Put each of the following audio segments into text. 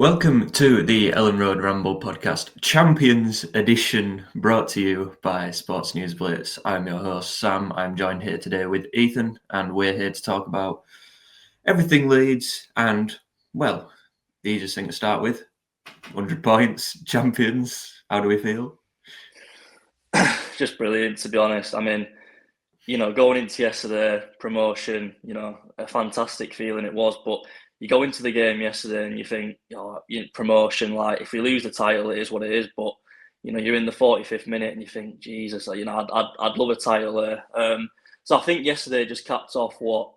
Welcome to the Elland Road Ramble podcast, Champions Edition, brought to you by Sports News Blitz. I'm your host, Sam. I'm joined here today with Ethan, and we're here to talk about everything Leeds and, well, the easiest thing to start with, 100 points, champions. How do we feel? Just brilliant, to be honest. I mean, going into yesterday, promotion, a fantastic feeling it was. But you go into the game yesterday and you think, promotion, like if we lose the title, it is what it is. But, you're in the 45th minute and you think, Jesus, I'd love a title there. So I think yesterday just capped off what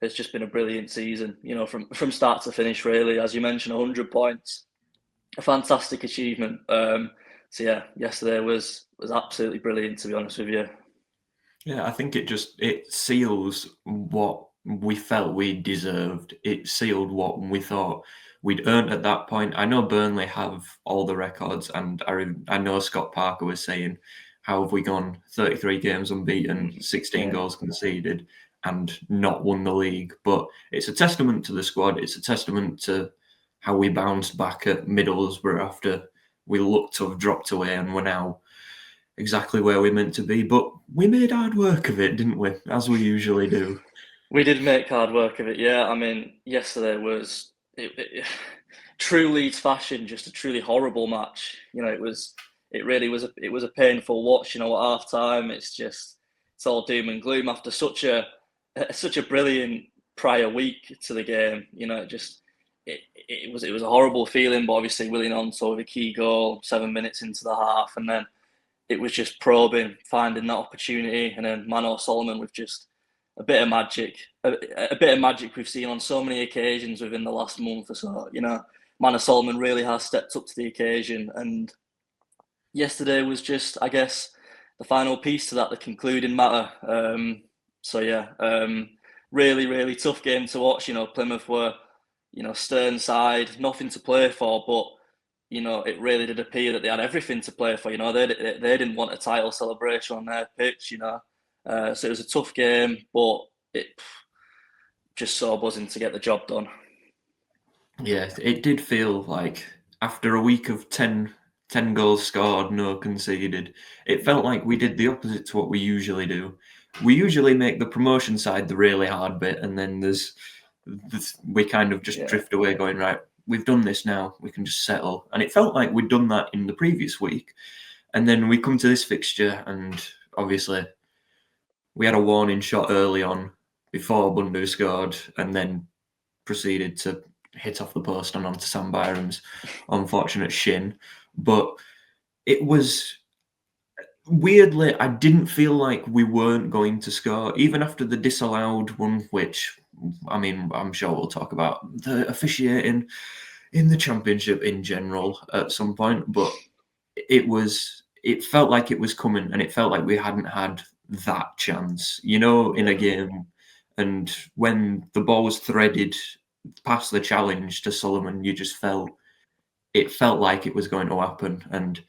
has just been a brilliant season, from start to finish, really. As you mentioned, 100 points, a fantastic achievement. So yeah, yesterday was absolutely brilliant, to be honest with you. Yeah, I think it seals what we felt we deserved. It sealed what we thought we'd earned at that point. I know Burnley have all the records, and I know Scott Parker was saying, how have we gone 33 games unbeaten, 16 goals conceded, and not won the league? But it's a testament to the squad. It's a testament to how we bounced back at Middlesbrough after we looked to have dropped away, and we're now exactly where we're meant to be, but we made hard work of it, didn't we? As we usually do. We did make hard work of it, yeah. I mean, yesterday was true Leeds fashion, just a truly horrible match. It really was a painful watch. At half time, it's all doom and gloom after such a brilliant prior week to the game. It was a horrible feeling, but obviously Willian on with a key goal 7 minutes into the half, and then it was just probing, finding that opportunity, and then Mano Solomon with just a bit of magic, a bit of magic we've seen on so many occasions within the last month or so. Mano Solomon really has stepped up to the occasion, and yesterday was just, I guess, the final piece to that, the concluding matter. Really, really tough game to watch. Plymouth were, stern side, nothing to play for, but it really did appear that they had everything to play for. They didn't want a title celebration on their pitch. So it was a tough game, but it just so buzzing to get the job done. Yeah, it did feel like after a week of 10 goals scored, no conceded, it felt like we did the opposite to what we usually do. We usually make the promotion side the really hard bit, and then we kind of just drift away going, right, we've done this now, we can just settle. And it felt like we'd done that in the previous week. And then we come to this fixture, and obviously we had a warning shot early on before Bundu scored, and then proceeded to hit off the post and onto Sam Byram's unfortunate shin. But it was weirdly, I didn't feel like we weren't going to score, even after the disallowed one, which, I mean, I'm sure we'll talk about the officiating in the Championship in general at some point, but it felt like it was coming, and it felt like we hadn't had that chance, in a game. And when the ball was threaded past the challenge to Solomon, it felt like it was going to happen. And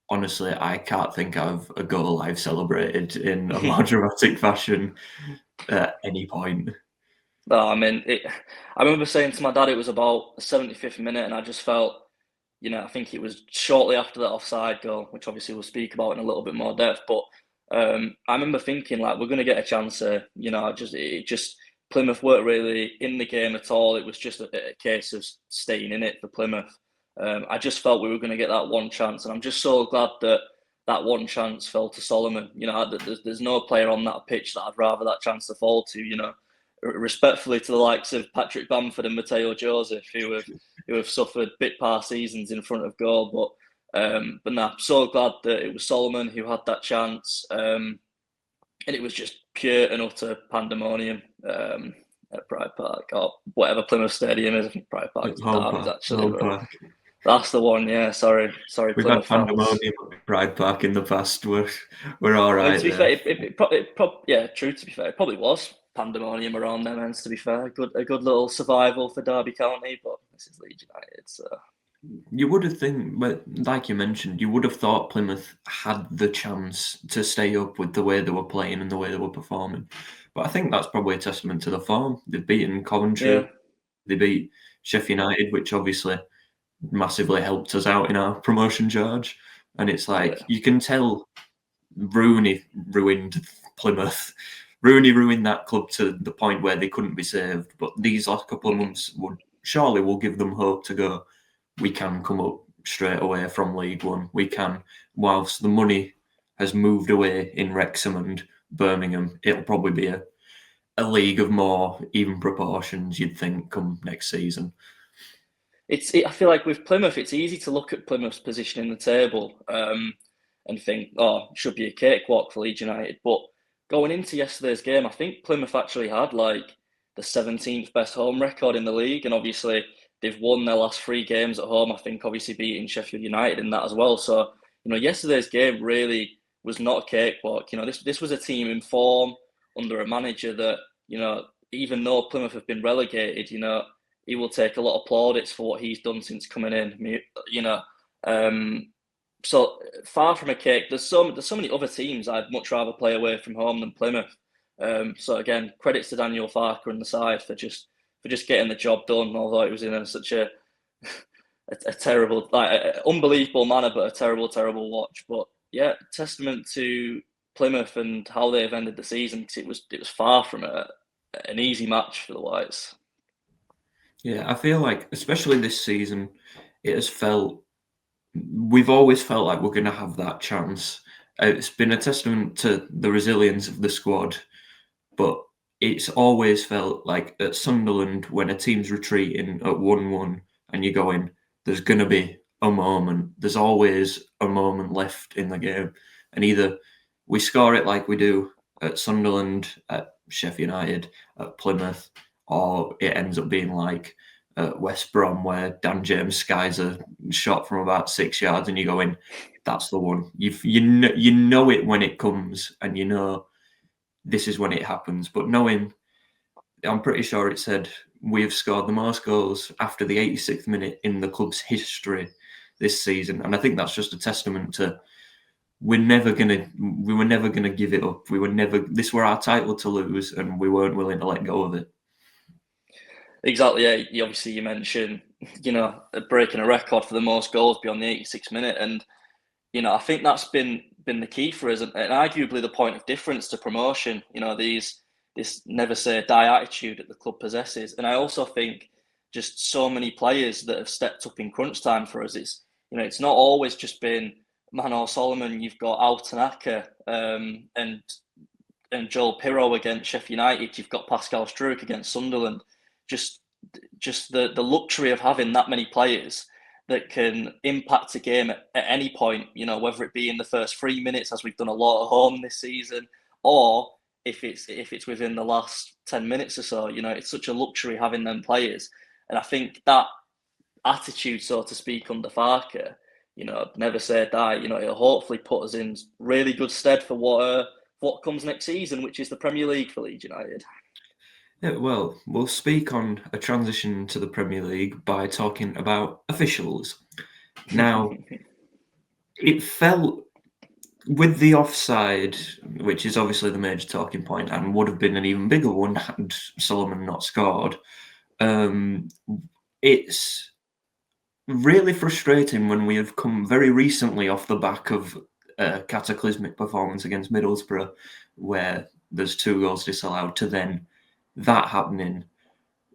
honestly, I can't think of a goal I've celebrated in a more dramatic fashion at any point. No, I mean, I remember saying to my dad it was about the 75th minute, and I just felt, I think it was shortly after that offside goal, which obviously we'll speak about in a little bit more depth. But I remember thinking, like, we're going to get a chance here. Plymouth weren't really in the game at all. It was just a case of staying in it for Plymouth. I just felt we were going to get that one chance, and I'm just so glad that one chance fell to Solomon. There's no player on that pitch that I'd rather that chance to fall to. Respectfully to the likes of Patrick Bamford and Mateo Joseph, who have suffered bit part seasons in front of goal. But no, I'm so glad that it was Solomon who had that chance. And it was just pure and utter pandemonium at Pride Park, or whatever Plymouth Stadium is. I think Pride Park is actually. That's the one, yeah. Sorry, We've Plymouth had pandemonium at Pride Park in the past. We're all right. To be fair, true. To be fair, it probably was pandemonium around them ends. To be fair, a good little survival for Derby County, but this is Leeds United, so. You would have like you mentioned, you would have thought Plymouth had the chance to stay up with the way they were playing and the way they were performing. But I think that's probably a testament to the form. They've beaten Coventry, They beat Sheffield United, which obviously massively helped us out in our promotion charge. And it's like, Yeah. you can tell Rooney ruined Plymouth. Rooney ruined that club to the point where they couldn't be saved. But these last couple of months will give them hope to go, we can come up straight away from League One. We can, whilst the money has moved away in Wrexham and Birmingham, it'll probably be a league of more even proportions, you'd think, come next season. I feel like with Plymouth, it's easy to look at Plymouth's position in the table and think, oh, it should be a cakewalk for Leeds United. But going into yesterday's game, I think Plymouth actually had like the 17th best home record in the league, and obviously they've won their last 3 games at home. I think obviously beating Sheffield United in that as well. So yesterday's game really was not a cakewalk. This was a team in form under a manager that even though Plymouth have been relegated, he will take a lot of plaudits for what he's done since coming in. So far from a cake. There's so many other teams I'd much rather play away from home than Plymouth. So again, credits to Daniel Farke and the side for just getting the job done. Although it was in such a terrible, unbelievable manner, but a terrible watch. But yeah, testament to Plymouth and how they've ended the season, because it was far from an easy match for the Whites. Yeah, I feel like, especially this season, we've always felt like we're going to have that chance. It's been a testament to the resilience of the squad, but it's always felt like at Sunderland, when a team's retreating at 1-1 and you're going, there's going to be a moment. There's always a moment left in the game. And either we score it like we do at Sunderland, at Sheffield United, at Plymouth, or it ends up being like at West Brom, where Dan James skies a shot from about 6 yards and you're going, that's the one. You know it when it comes, and you know this is when it happens. But I'm pretty sure it said we've scored the most goals after the 86th minute in the club's history this season. And I think that's just a testament to we were never gonna give it up. This were our title to lose, and we weren't willing to let go of it. Exactly. Yeah. You mentioned, breaking a record for the most goals beyond the 86th minute, and I think that's been the key for us, and arguably the point of difference to promotion. This never say die attitude that the club possesses, and I also think just so many players that have stepped up in crunch time for us. It's not always just been Mano Solomon. You've got Al Tanaka and Joel Pirro against Sheffield United. You've got Pascal Struijk against Sunderland. Just the luxury of having that many players that can impact a game at any point, whether it be in the first 3 minutes, as we've done a lot at home this season, or if it's within the last 10 minutes or so. It's such a luxury having them players. And I think that attitude, so to speak, under Farke, never say die, it'll hopefully put us in really good stead for what comes next season, which is the Premier League for Leeds United. Yeah, well, we'll speak on a transition to the Premier League by talking about officials. Now, it felt with the offside, which is obviously the major talking point and would have been an even bigger one had Solomon not scored. It's really frustrating when we have come very recently off the back of a cataclysmic performance against Middlesbrough, where there's 2 goals disallowed, to then that happening.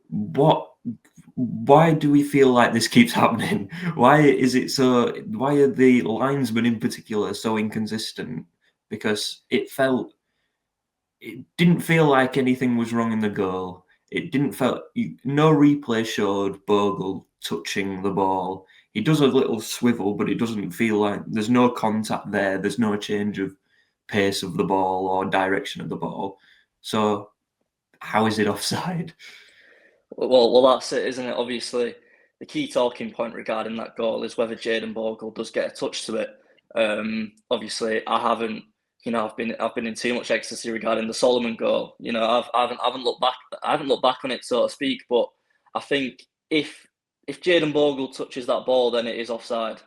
Why do we feel like this keeps happening? Why are the linesmen in particular so inconsistent? Because it didn't feel like anything was wrong in the goal. No replay showed Bogle touching the ball. He does a little swivel, but it doesn't feel like there's no contact there. There's no change of pace of the ball or direction of the ball. So how is it offside? Well, that's it, isn't it? Obviously, the key talking point regarding that goal is whether Jayden Bogle does get a touch to it. Obviously, I haven't. I've been in too much ecstasy regarding the Solomon goal. I haven't looked back. I haven't looked back on it, so to speak. But I think if Jayden Bogle touches that ball, then it is offside.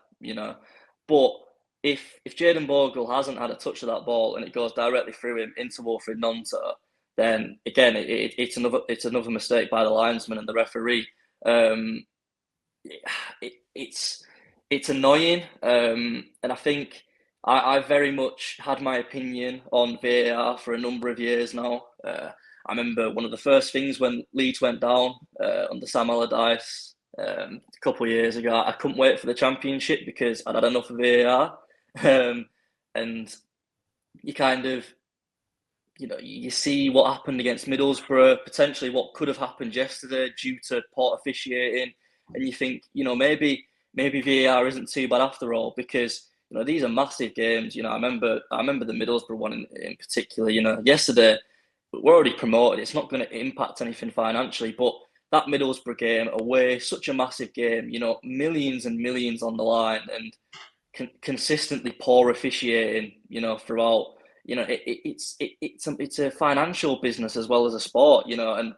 But if Jayden Bogle hasn't had a touch of that ball and it goes directly through him into Wilfried Gnonto, then again it's another mistake by the linesman and the referee. it's annoying, and I think I very much had my opinion on VAR for a number of years now. I remember one of the first things when Leeds went down under Sam Allardyce a couple of years ago. I couldn't wait for the Championship because I'd had enough of VAR, and you kind of you see what happened against Middlesbrough, potentially what could have happened yesterday due to poor officiating, and you think, maybe VAR isn't too bad after all because these are massive games. I remember the Middlesbrough one in particular. Yesterday we're already promoted; it's not going to impact anything financially, but that Middlesbrough game away, such a massive game. Millions and millions on the line, and consistently poor officiating. Throughout. It's a financial business as well as a sport, and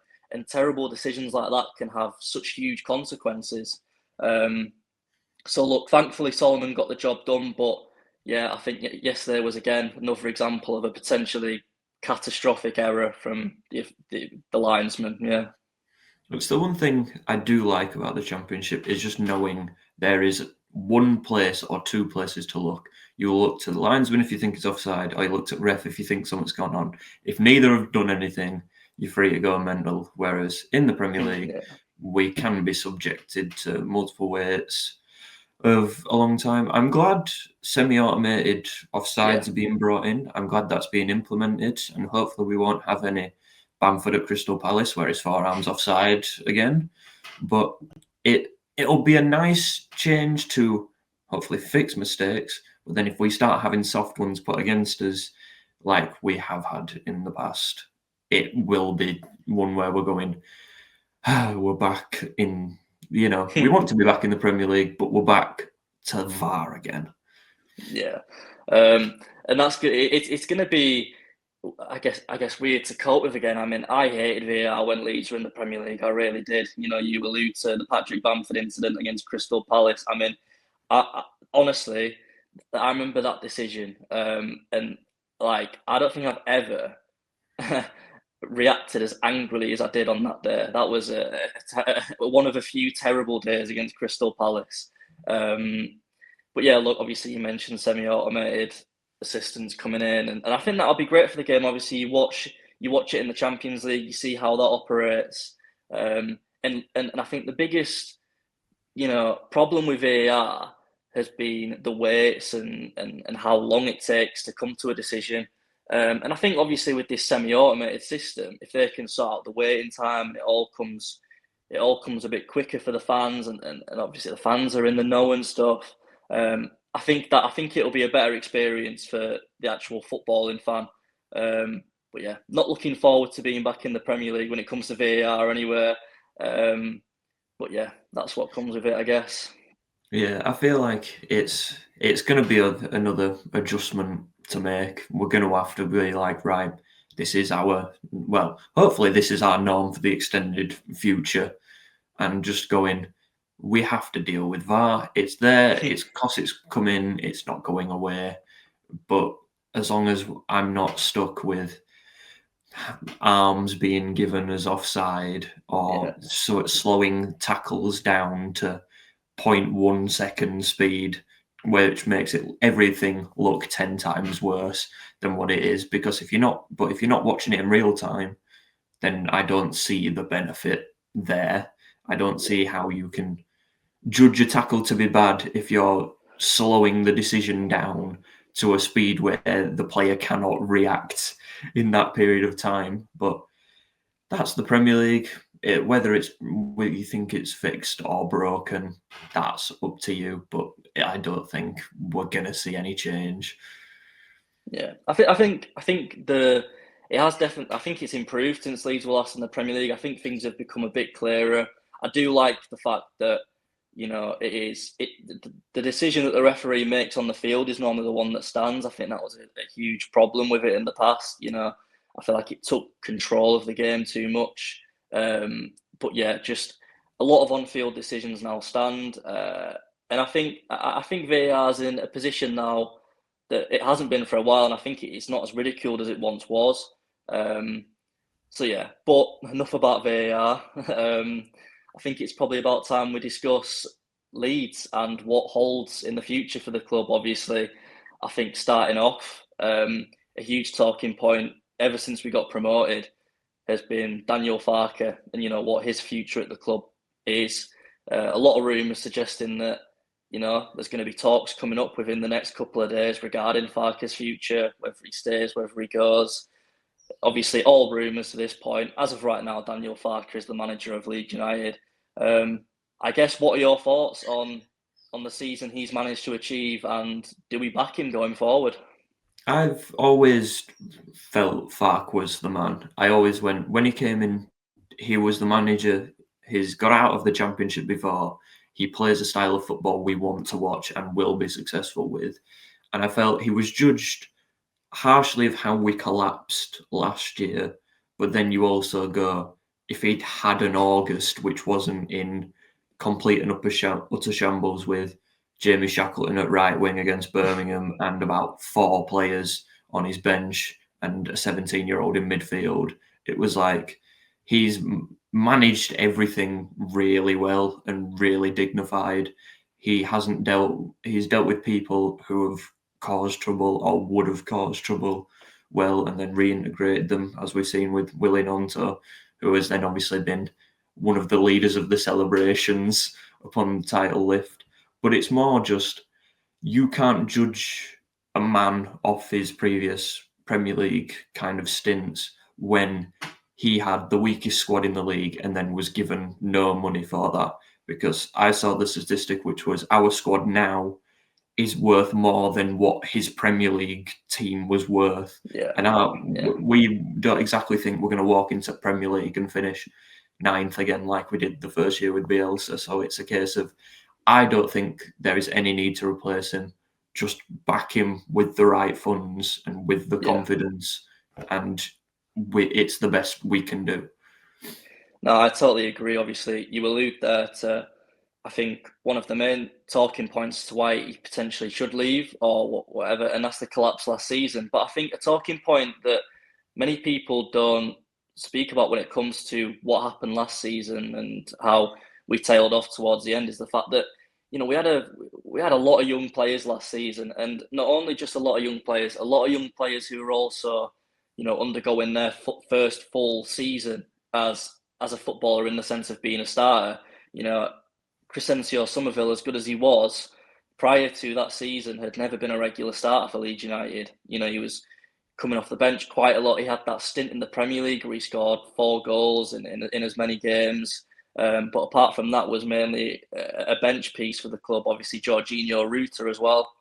terrible decisions like that can have such huge consequences. So look, thankfully Solomon got the job done, but yeah, I think yesterday was again another example of a potentially catastrophic error from the linesman. Yeah. It's the one thing I do like about the Championship is just knowing there is one place or two places to look. You look to the linesman if you think it's offside, or you look at ref if you think something's gone on. If neither have done anything, you're free to go mental. Whereas in the Premier League, Yeah. we can be subjected to multiple waits of a long time. I'm glad semi-automated offsides Yeah. are being brought in. I'm glad that's being implemented, and hopefully we won't have any Bamford at Crystal Palace where his forearm's offside again. But it'll be a nice change to hopefully fix mistakes. But then if we start having soft ones put against us, like we have had in the past, it will be one where we're going, we're back in, we want to be back in the Premier League, but we're back to VAR again. Yeah. And that's good. It's going to be, I guess weird to cope with again. I mean, I hated VAR when Leeds were in the Premier League. I really did. You allude to the Patrick Bamford incident against Crystal Palace. I mean, honestly, I remember that decision, and like I don't think I've ever reacted as angrily as I did on that day. That was one of a few terrible days against Crystal Palace. But yeah, look, obviously you mentioned semi-automated assistants coming in, and I think that'll be great for the game. Obviously, you watch it in the Champions League, you see how that operates, and I think the biggest problem with VAR has been the waits and how long it takes to come to a decision. And I think obviously with this semi-automated system, if they can sort out the waiting time, and it all comes a bit quicker for the fans, and obviously the fans are in the know and stuff. I think it'll be a better experience for the actual footballing fan. But yeah, not looking forward to being back in the Premier League when it comes to VAR anywhere. But yeah, that's what comes with it, I guess. Yeah, I feel like it's going to be another adjustment to make. We're going to have to be like, right, this is hopefully this is our norm for the extended future, and just going, we have to deal with VAR. It's there. It's because it's coming. It's not going away. But as long as I'm not stuck with arms being given as offside or slowing tackles down to 0.1 second speed, which makes everything look 10 times worse than what it is. Because if you're not watching it in real time, then I don't see the benefit there. I don't see how you can judge a tackle to be bad if you're slowing the decision down to a speed where the player cannot react in that period of time. But that's the Premier League. Whether you think it's fixed or broken, that's up to you. But I don't think we're gonna see any change. Yeah, I think it has definitely. I think it's improved since Leeds were last in the Premier League. I think things have become a bit clearer. I do like the fact that the decision that the referee makes on the field is normally the one that stands. I think that was a huge problem with it in the past. I feel like it took control of the game too much. But yeah, just a lot of on-field decisions now stand, and I think VAR's in a position now that it hasn't been for a while, and I think it's not as ridiculed as it once was. So yeah, but enough about VAR. I think it's probably about time we discuss Leeds and what holds in the future for the club. Obviously, I think starting off, a huge talking point ever since we got promoted has been Daniel Farke and what his future at the club is. A lot of rumours suggesting that there's going to be talks coming up within the next couple of days regarding Farke's future, whether he stays, whether he goes. Obviously, all rumours to this point. As of right now, Daniel Farke is the manager of Leeds United. I guess, what are your thoughts on the season he's managed to achieve, and do we back him going forward? I've always felt Farke was the man. I always, when he came in, he was the manager. He's got out of the Championship before. He plays a style of football we want to watch and will be successful with. And I felt he was judged harshly of how we collapsed last year. But then you also go, if he'd had an August which wasn't in complete and utter shambles with Jamie Shackleton at right wing against Birmingham and about 4 players on his bench and a 17-year-old in midfield, it was like he's managed everything really well and really dignified. He's dealt with people who have caused trouble or would have caused trouble well and then reintegrated them, as we've seen with Willie Nonto, who has then obviously been one of the leaders of the celebrations upon the title lift. But it's more just, you can't judge a man off his previous Premier League kind of stints when he had the weakest squad in the league and then was given no money for that. Because I saw the statistic, which was our squad now is worth more than what his Premier League team was worth. Yeah. And we don't exactly think we're going to walk into Premier League and finish 9th again like we did the first year with Bielsa. So it's a case of, I don't think there is any need to replace him. Just back him with the right funds and with the confidence, and it's the best we can do. No, I totally agree. Obviously, you allude there to, I think, one of the main talking points to why he potentially should leave or whatever, and that's the collapse last season. But I think a talking point that many people don't speak about when it comes to what happened last season and how we tailed off towards the end is the fact that we had a lot of young players last season, and not only just a lot of young players who are also undergoing their first full season as a footballer in the sense of being a starter. Crescencio Somerville, as good as he was, prior to that season, had never been a regular starter for Leeds United. He was coming off the bench quite a lot. He had that stint in the Premier League where he scored 4 goals in as many games. But apart from that, was mainly a bench piece for the club. Obviously, Jorginho Ruta as well.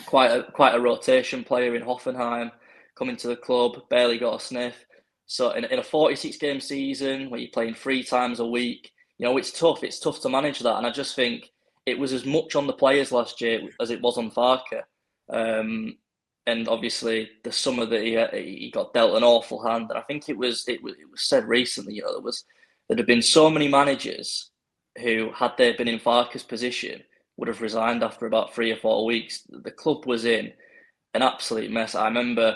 Quite a rotation player in Hoffenheim, coming to the club, barely got a sniff. So in a 46-game season where you're playing 3 times a week, it's tough. It's tough to manage that. And I just think it was as much on the players last year as it was on Farke. And obviously the summer that he got dealt an awful hand. And I think it was said recently, there'd have been so many managers who, had they been in Farke's position, would have resigned after about 3 or 4 weeks. The club was in an absolute mess. I remember,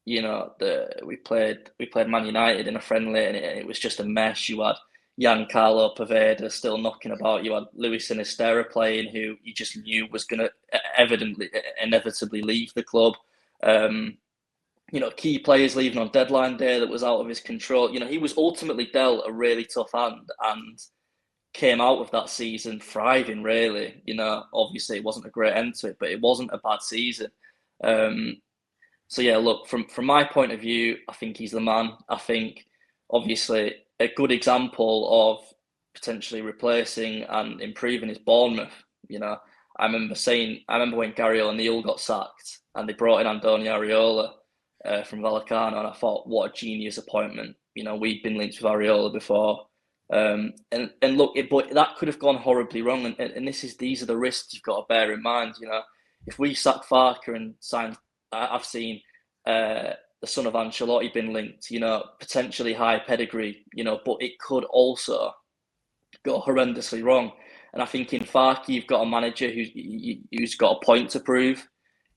we played Man United in a friendly, and it was just a mess. You had Giancarlo Poveda still knocking about. You had Luis Sinisterra playing, who you just knew was going to inevitably leave the club. Key players leaving on deadline day that was out of his control. He was ultimately dealt a really tough hand and came out of that season thriving, really. Obviously it wasn't a great end to it, but it wasn't a bad season. So yeah, look, from my point of view, I think he's the man. I think, obviously, a good example of potentially replacing and improving is Bournemouth. I remember when Gary O'Neill got sacked and they brought in Andoni Areola from Vallecano, and I thought, what a genius appointment. We'd been linked with Areola before. And look, but that could have gone horribly wrong. And these are the risks you've got to bear in mind. If we sack Farke and sign, I've seen the son of Ancelotti been linked, potentially high pedigree, but it could also go horrendously wrong. And I think in Farke, you've got a manager who's got a point to prove.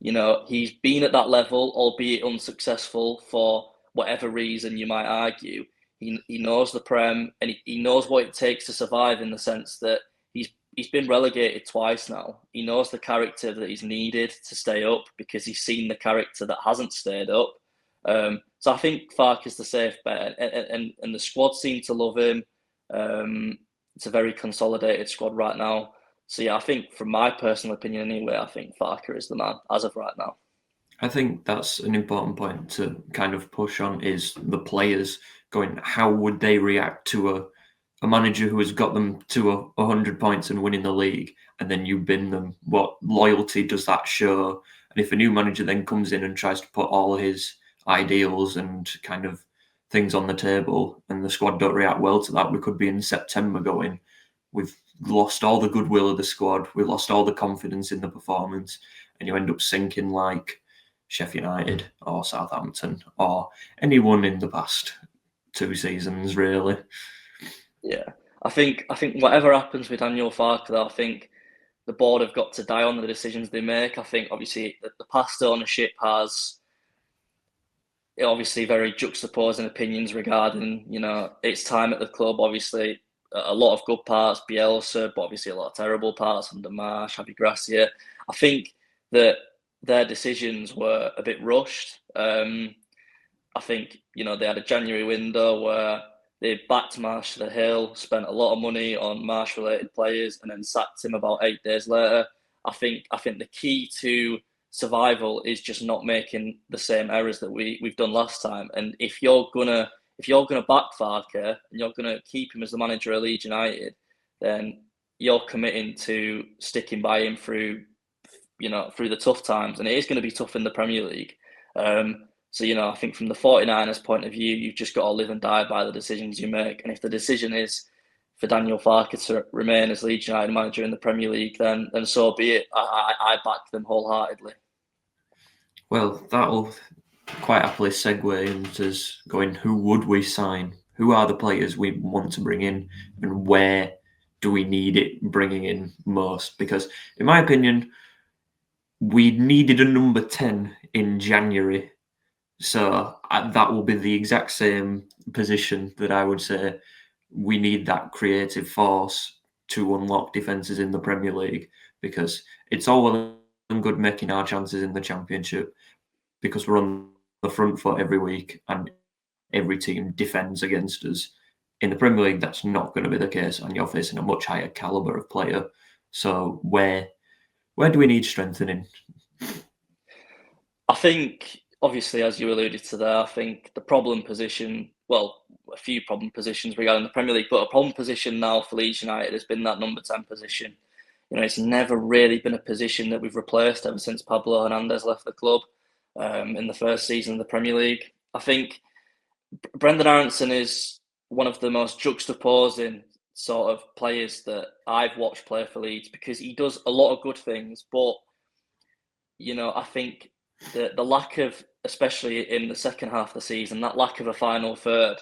He's been at that level, albeit unsuccessful for whatever reason you might argue. He knows the Prem, and he knows what it takes to survive, in the sense that he's been relegated twice now. He knows the character that he's needed to stay up, because he's seen the character that hasn't stayed up. So I think Farke is the safe bet, and the squad seem to love him. It's a very consolidated squad right now. So yeah, I think, from my personal opinion anyway, I think Farke is the man as of right now. I think that's an important point to kind of push on, is the players going, how would they react to a manager who has got them to 100 points and winning the league, and then you bin them? What loyalty does that show? And if a new manager then comes in and tries to put all his ideals and kind of things on the table, and the squad don't react well to that, we could be in September going, we've lost all the goodwill of the squad, we lost all the confidence in the performance, and you end up sinking like Sheffield United or Southampton or anyone in the past 2 seasons, really. Yeah, I think whatever happens with Daniel Farke, though, I think the board have got to die on the decisions they make. I think obviously the past ownership has obviously very juxtaposing opinions regarding, its time at the club. Obviously, a lot of good parts, Bielsa, but obviously a lot of terrible parts under Marsh, Javi Gracia. I think that their decisions were a bit rushed. I think, they had a January window where they backed Marsh to the hill, spent a lot of money on Marsh-related players, and then sacked him about 8 days later. I think the key to survival is just not making the same errors that we've done last time. And if you're gonna back Farke and you're gonna keep him as the manager of Leeds United, then you're committing to sticking by him through the tough times, and it is going to be tough in the Premier League. So, I think from the 49ers point of view, you've just got to live and die by the decisions you make. And if the decision is for Daniel Farke to remain as Leeds United manager in the Premier League, then so be it. I back them wholeheartedly. Well, that'll quite happily segue into going, who would we sign? Who are the players we want to bring in, and where do we need it bringing in most? Because, in my opinion, we needed a number 10 in January. So that will be the exact same position that I would say we need that creative force to unlock defences in the Premier League, because it's all well and good making our chances in the Championship because we're on the front foot every week and every team defends against us. In the Premier League, that's not going to be the case, and you're facing a much higher calibre of player. So where do we need strengthening? I think, obviously, as you alluded to there, I think the problem position, well, a few problem positions regarding the Premier League, but a problem position now for Leeds United has been that number 10 position. It's never really been a position that we've replaced ever since Pablo Hernandez left the club in the first season of the Premier League. I think Brendan Aronson is one of the most juxtaposing sort of players that I've watched play for Leeds, because he does a lot of good things, but I think the lack of, especially in the second half of the season, that lack of a final third,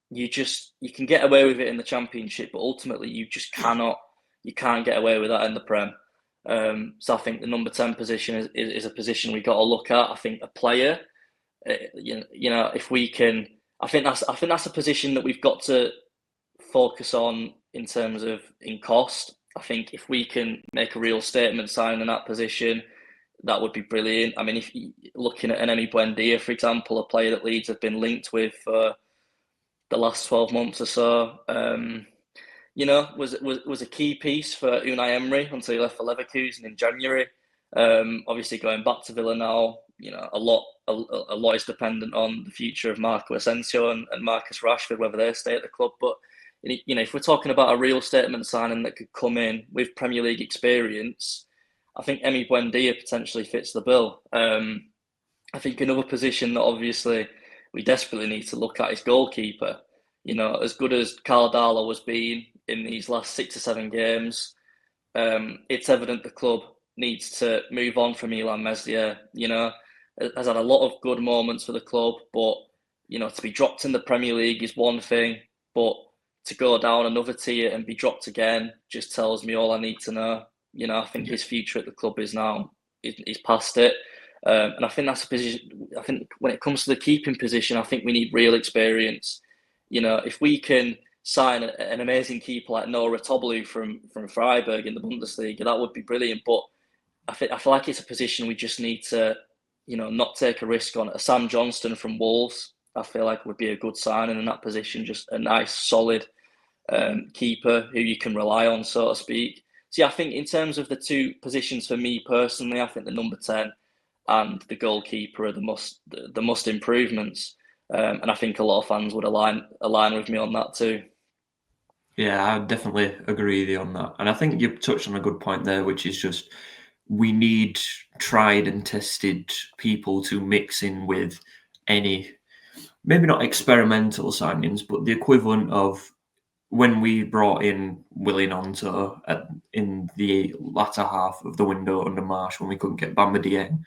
you can get away with it in the Championship, but ultimately you can't get away with that in the Prem. So I think the number 10 position is a position we got to look at. I think a player, if we can, I think that's a position that we've got to focus on in terms of in cost. I think if we can make a real statement sign in that position, that would be brilliant. I mean, if you're looking at an Emi Buendia, for example, a player that Leeds have been linked with for the last 12 months or so, was a key piece for Unai Emery until he left for Leverkusen in January. Obviously, going back to Villa now, a lot is dependent on the future of Marco Asensio and Marcus Rashford, whether they stay at the club. But if we're talking about a real statement signing that could come in with Premier League experience, I think Emi Buendia potentially fits the bill. I think another position that obviously we desperately need to look at is goalkeeper. As good as Karl Darlow has been in these last 6 or 7 games, it's evident the club needs to move on from Illan Meslier. Has had a lot of good moments for the club, but to be dropped in the Premier League is one thing, but to go down another tier and be dropped again just tells me all I need to know. I think his future at the club is now, he's past it. And I think that's a position. I think when it comes to the keeping position, I think we need real experience. If we can sign an amazing keeper like Noah Tobolu from Freiburg in the Bundesliga, that would be brilliant. But I feel like it's a position we just need to, not take a risk on. A Sam Johnston from Wolves, I feel like would be a good signing in that position. Just a nice, solid keeper who you can rely on, so to speak. So yeah, I think in terms of the two positions for me personally, I think the number 10 and the goalkeeper are the must improvements. And I think a lot of fans would align with me on that too. Yeah, I definitely agree with you on that. And I think you've touched on a good point there, which is just we need tried and tested people to mix in with any, maybe not experimental signings, but the equivalent of when we brought in Willie Gnonto in the latter half of the window under Marsh when we couldn't get Bamba Dieng.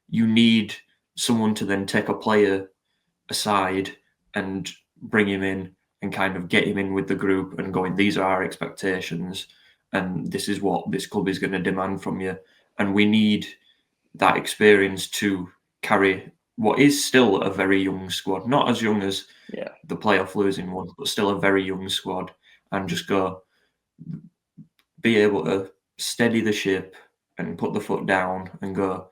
You need someone to then take a player aside and bring him in and kind of get him in with the group and going, these are our expectations and this is what this club is going to demand from you. And we need that experience to carry what is still a very young squad, not as young as the playoff losing one, but still a very young squad, and just be able to steady the ship and put the foot down and go,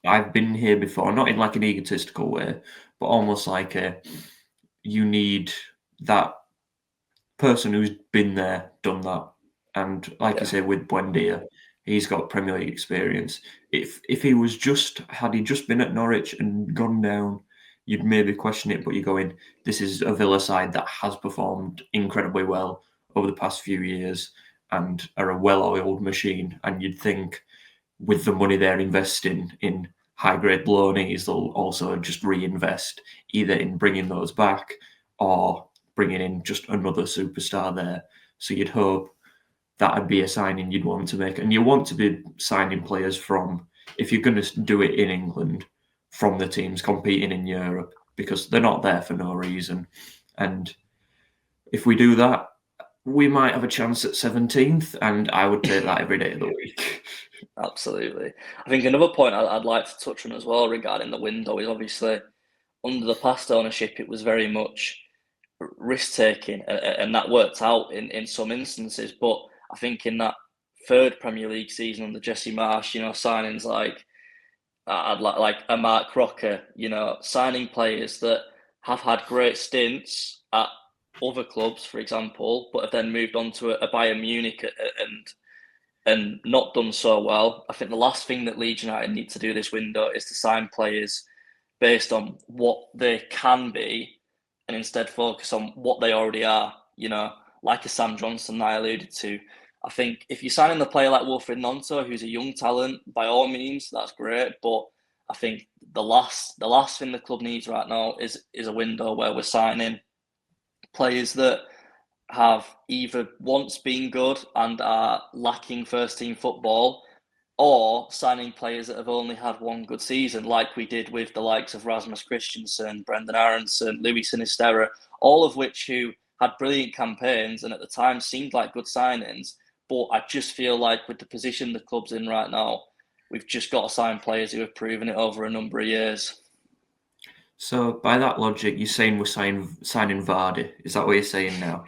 I've been here before, not in like an egotistical way, but almost like you need that person who's been there, done that. And like you say, with Buendia, he's got Premier League experience. If he was had he just been at Norwich and gone down, you'd maybe question it, but you're going, this is a Villa side that has performed incredibly well over the past few years and are a well-oiled machine. And you'd think with the money they're investing in high-grade loanees, they'll also just reinvest either in bringing those back or bringing in just another superstar there. So you'd hope that'd be a signing you'd want to make. And you want to be signing players from, if you're going to do it in England, from the teams competing in Europe, because they're not there for no reason. And if we do that, we might have a chance at 17th, and I would take that every day of the week. Absolutely. I think another point I'd like to touch on as well regarding the window is obviously under the past ownership, it was very much risk-taking, and that worked out in some instances. But I think in that third Premier League season under Jesse Marsh, signings like I'd like a Mark Rocker, signing players that have had great stints at other clubs, for example, but have then moved on to a Bayern Munich and not done so well. I think the last thing that Leeds United need to do this window is to sign players based on what they can be and instead focus on what they already are, like a Sam Johnston I alluded to. I think if you're signing a player like Wilfried Gnonto, who's a young talent, by all means, that's great. But I think the last thing the club needs right now is a window where we're signing players that have either once been good and are lacking first team football, or signing players that have only had one good season, like we did with the likes of Rasmus Christensen, Brendan Aronson, Louis Sinisterra, all of which who had brilliant campaigns and at the time seemed like good signings. But I just feel like with the position the club's in right now, we've just got to sign players who have proven it over a number of years. So by that logic, you're saying we're signing Vardy? Is that what you're saying now?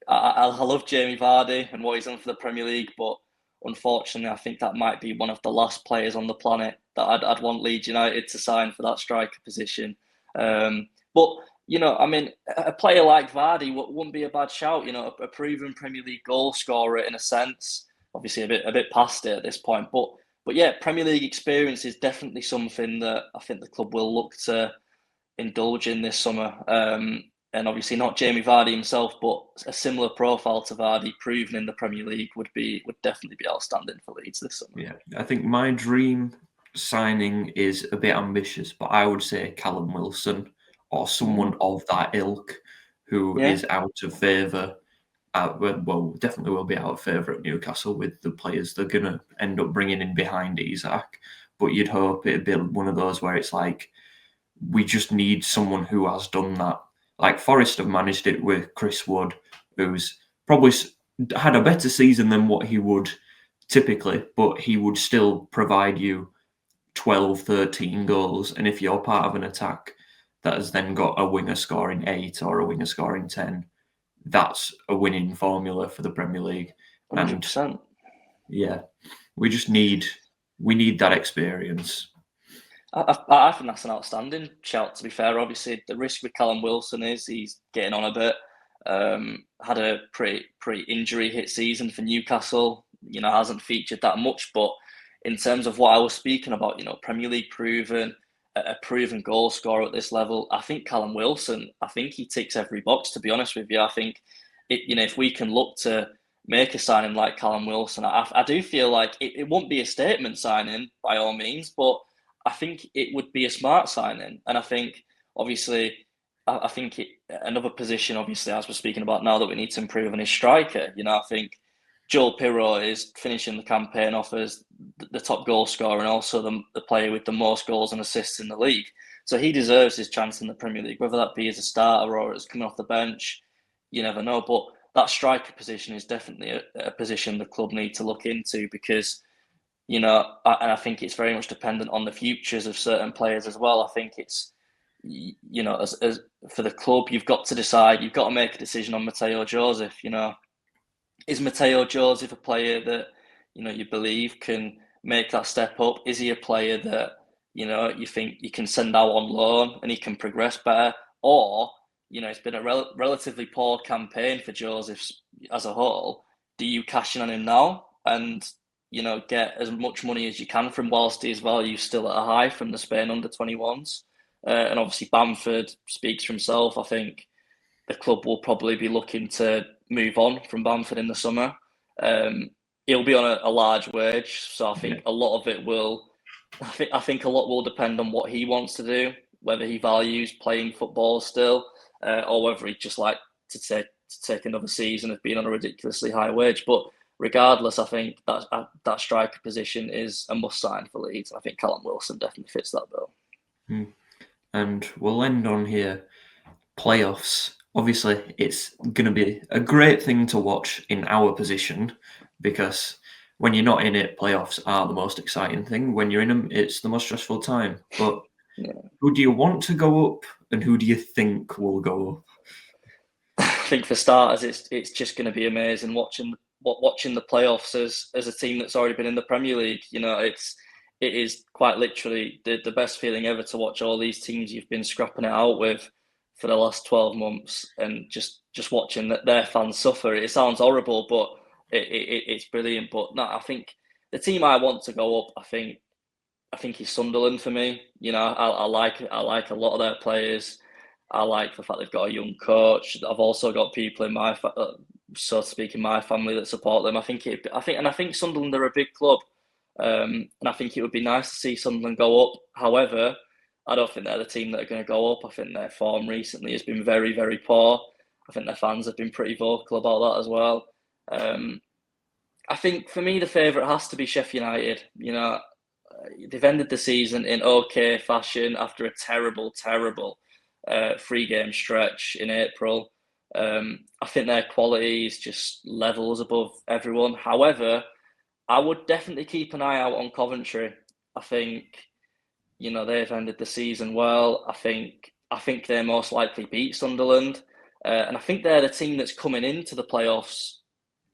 I love Jamie Vardy and what he's done for the Premier League, but unfortunately, I think that might be one of the last players on the planet that I'd want Leeds United to sign for that striker position. But a player like Vardy wouldn't be a bad shout. A proven Premier League goal scorer in a sense. Obviously, a bit past it at this point, but yeah, Premier League experience is definitely something that I think the club will look to indulge in this summer. And obviously not Jamie Vardy himself, but a similar profile to Vardy, proven in the Premier League, would definitely be outstanding for Leeds this summer. Yeah, I think my dream signing is a bit ambitious, but I would say Callum Wilson or someone of that ilk who is out of favour. Well, definitely will be out of favour at Newcastle with the players they're going to end up bringing in behind Isak. But you'd hope it'd be one of those where it's like, we just need someone who has done that. Like Forest have managed it with Chris Wood, who's probably had a better season than what he would typically, but he would still provide you 12, 13 goals. And if you're part of an attack that has then got a winger scoring 8 or a winger scoring 10, that's a winning formula for the Premier League. 100%. And yeah, we need that experience. I think that's an outstanding shout, to be fair. Obviously, the risk with Callum Wilson is he's getting on a bit. Had a pretty injury hit season for Newcastle. Hasn't featured that much. But in terms of what I was speaking about, Premier League proven, a proven goal scorer at this level, I think Callum Wilson, I think he ticks every box, to be honest with you. I think if we can look to make a signing like Callum Wilson, I do feel like it won't be a statement signing by all means, but I think it would be a smart signing. And I think, obviously, I think another position, obviously, as we're speaking about now, that we need to improve on is striker. I think Joel Pirro is finishing the campaign off as the top goal scorer and also the player with the most goals and assists in the league. So he deserves his chance in the Premier League, whether that be as a starter or as coming off the bench. You never know. But that striker position is definitely a position the club need to look into because, and I think it's very much dependent on the futures of certain players as well. I think it's, as for the club, you've got to make a decision on Mateo Joseph. Is Mateo Joseph a player that, you believe can make that step up? Is he a player that, you think you can send out on loan and he can progress better? Or, it's been a relatively poor campaign for Joseph as a whole. Do you cash in on him now and, get as much money as you can from whilst his value still at a high from the Spain under-21s? And obviously Bamford speaks for himself. I think the club will probably be looking to move on from Bamford in the summer. He'll be on a large wage, so I think a lot of it will. I think a lot will depend on what he wants to do, whether he values playing football still, or whether he'd just like to take another season of being on a ridiculously high wage. But regardless, I think that striker position is a must sign for Leeds. I think Callum Wilson definitely fits that bill. And we'll end on here. Playoffs. Obviously, it's going to be a great thing to watch in our position because when you're not in it, playoffs are the most exciting thing. When you're in them, it's the most stressful time. But who do you want to go up and who do you think will go up? I think for starters, it's just going to be amazing watching the playoffs as a team that's already been in the Premier League. It is quite literally the best feeling ever to watch all these teams you've been scrapping it out with for the last 12 months and just watching their fans suffer. It sounds horrible, but it's brilliant. But no, I think the team I want to go up, I think is Sunderland for me. I like a lot of their players. I like the fact they've got a young coach. I've also got people in my, so to speak, in my family that support them. I think Sunderland are a big club, and I think it would be nice to see Sunderland go up. However, I don't think they're the team that are going to go up. I think their form recently has been very, very poor. I think their fans have been pretty vocal about that as well. I think for me, the favourite has to be Sheffield United. They've ended the season in okay fashion after a terrible 3-game stretch in April. I think their quality is just levels above everyone. However, I would definitely keep an eye out on Coventry. I think, they've ended the season well. I think they most likely beat Sunderland. And I think they're the team that's coming into the playoffs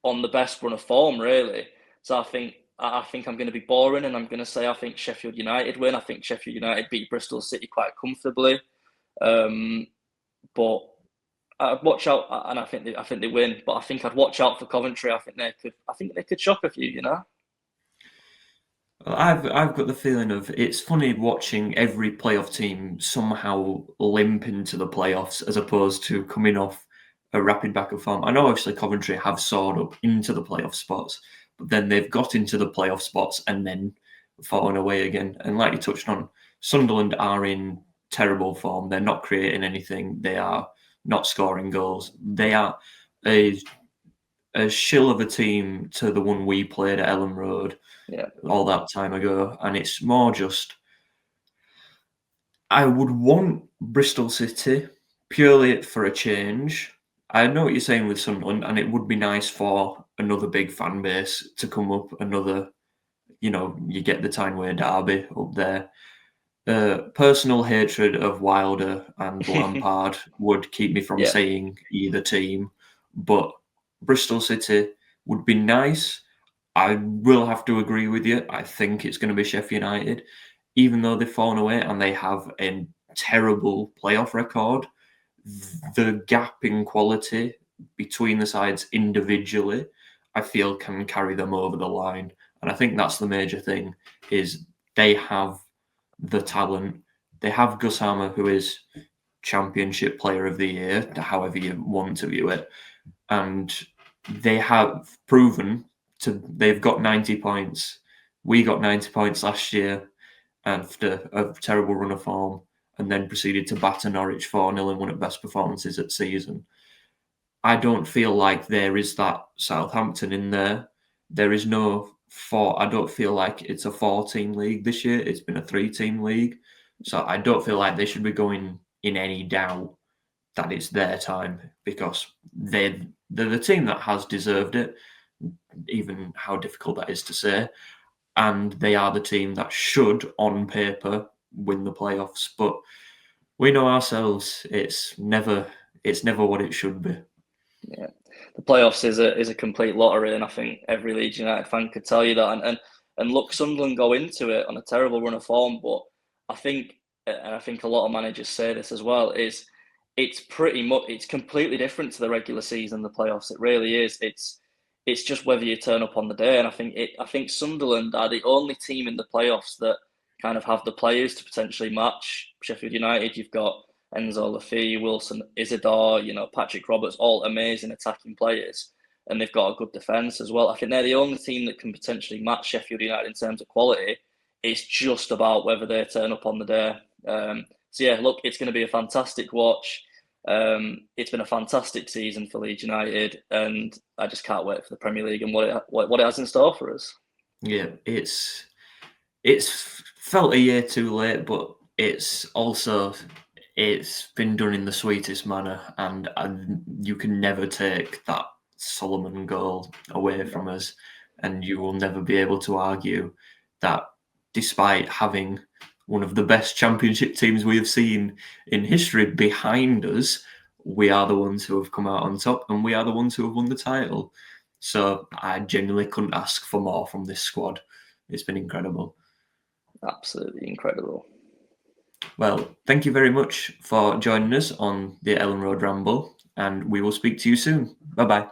on the best run of form, really. So I think I'm going to be boring and I'm going to say I think Sheffield United win. I think Sheffield United beat Bristol City quite comfortably. But I'd watch out, and I think they win. But I think I'd watch out for Coventry. I think they could shock a few. I've got the feeling of it's funny watching every playoff team somehow limp into the playoffs as opposed to coming off a rapid back of form. I know obviously Coventry have soared up into the playoff spots, but then they've got into the playoff spots and then fallen away again. And like you touched on, Sunderland are in terrible form. They're not creating anything. They are not scoring goals. They are a shill of a team to the one we played at Elland Road all that time ago. And it's more just, I would want Bristol City purely for a change. I know what you're saying with Sunderland, and it would be nice for another big fan base to come up. Another, you get the Tyne-Way derby up there. Personal hatred of Wilder and Lampard would keep me from Yeah, saying either team, but Bristol City would be nice. I will have to agree with you. I think it's going to be Sheffield United, even though they've fallen away and they have a terrible playoff record. The gap in quality between the sides individually, I feel, can carry them over the line, and I think that's the major thing. Is they have the talent. They have Gus Hammer, who is Championship Player of the Year, however you want to view it, and they have proven they've got 90 points. We got 90 points last year after a terrible run of form, and then proceeded to batter Norwich 4-0 in one of the best performances at season. I don't feel like there is that Southampton in there. There is no four. I don't feel like it's a 4-team league this year. It's been a 3-team league. So I don't feel like they should be going in any doubt that it's their time, because they're the team that has deserved it, even how difficult that is to say. And they are the team that should, on paper, win the playoffs. But we know ourselves, it's never what it should be. yeah. The playoffs is a complete lottery, and I think every Leeds United fan could tell you that. And look, Sunderland go into it on a terrible run of form, but I think, and I think a lot of managers say this as well, is it's completely different to the regular season, the playoffs. It really is. It's just whether you turn up on the day, and I think Sunderland are the only team in the playoffs that kind of have the players to potentially match Sheffield United. You've got Enzo Lafie, Wilson Isidore, Patrick Roberts, all amazing attacking players, and they've got a good defence as well. I think they're the only team that can potentially match Sheffield United in terms of quality. It's just about whether they turn up on the day. So yeah, look, it's going to be a fantastic watch. It's been a fantastic season for Leeds United, and I just can't wait for the Premier League and what it has in store for us. Yeah, it's felt a year too late, but it's been done in the sweetest manner, and you can never take that Solomon goal away from us, and you will never be able to argue that, despite having one of the best Championship teams we have seen in history behind us, we are the ones who have come out on top, and we are the ones who have won the title. So I genuinely couldn't ask for more from this squad. It's been incredible. Absolutely incredible. Well, thank you very much for joining us on the Elland Road Ramble, and we will speak to you soon. Bye-bye.